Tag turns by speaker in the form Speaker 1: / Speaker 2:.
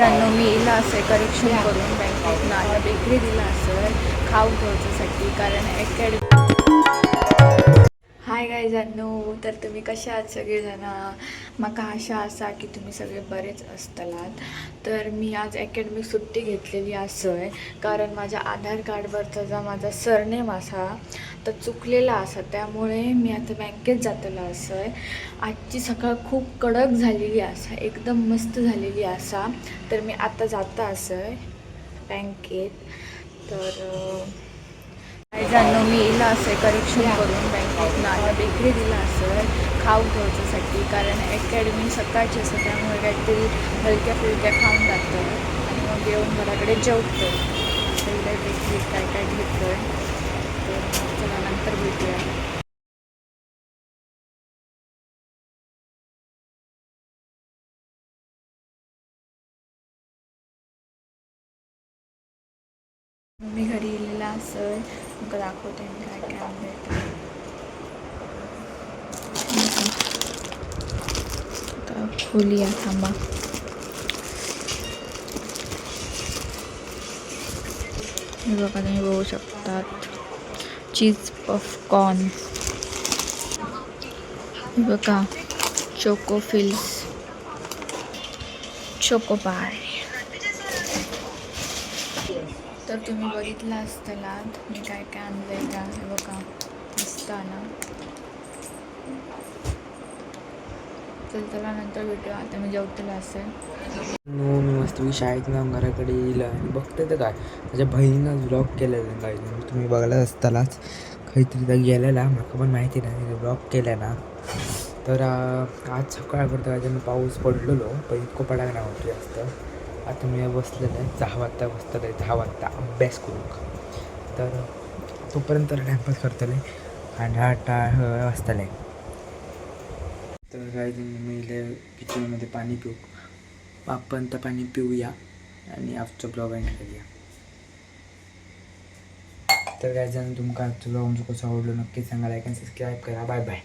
Speaker 1: गायजांनो मी इला असं करेक्शन करून बँकेत आता बेकरी दिला असं खाऊन घेवच्यासाठी कारण अकॅडमी. हाय गायजांनो, तर तुम्ही कशा आहात सगळेजण. म्हाका आशा असा की तुम्ही सगळे बरेच असतलात. तर मी आज अकॅडमिक सुट्टी घेतलेली असय कारण माझ्या आधार कार्डवरचा जो माझा सरनेम असा तर चुकलेला असा, त्यामुळे मी आता बँकेत जातला असय. आजची सकाळ खूप कडक झालेली असा, एकदम मस्त झालेली असा. तर मी आता जाता असय बँकेत. तर गायजांनो मी इला असं करेक्शन करून बँकेत आता बेकरी दिला असं खाऊ घेवच्यासाठी कारण अकॅडमी सकाळची असं, त्यामुळे काहीतरी हलक्या फुलक्या खाऊन जातं आणि मग येऊन घराकडे जेवतो. तर बेकरीत काय काय घेतलं तर चला नंतर भेटूया. मी घरी येलेला असं मग दाखवते मी काय काय आणलं. आता खोलूया थांबा. हे बघा तुम्ही बघू शकतात चीज पफकॉर्न. हे बघा चोकोफिल्स, चोकोबार. तर तुम्ही बघितलं असतलात मी काय काय आणलंय का. हे बघा मस्त ना. तर त्याला नंतर भेटूया. आता मी जेवतेला असेल.
Speaker 2: मी मस्त शाळेत ना घराकडे येईल आणि बघते तर काय माझ्या बहिणीनं ब्लॉग केलेलं काय तुम्ही बघायला असतानाच काहीतरी तर गेलेला मला पण माहिती नाही तिने ब्लॉग केला ना. तर आज सकाळपर्यंत काय मी पाऊस पडलेलो पण इतकं पडायला नाही होतो जास्त. आता मी बसलेलं आहे 10 वाजता बसलेलं आहे 10 वाजता अभ्यास करू. तर तोपर्यंत टाइमपास करतले आणि 8 वाजताले. तर काय मी किचनमध्ये पाणी पिऊ आपण तर पाणी पिऊया आणि आजचा ब्लॉग एंड करूया. तर काय जण तुमका आजचं ब्लॉग कसं आवडलं नक्की सांगा. लाईक आणि सबस्क्राईब करा. Bye bye.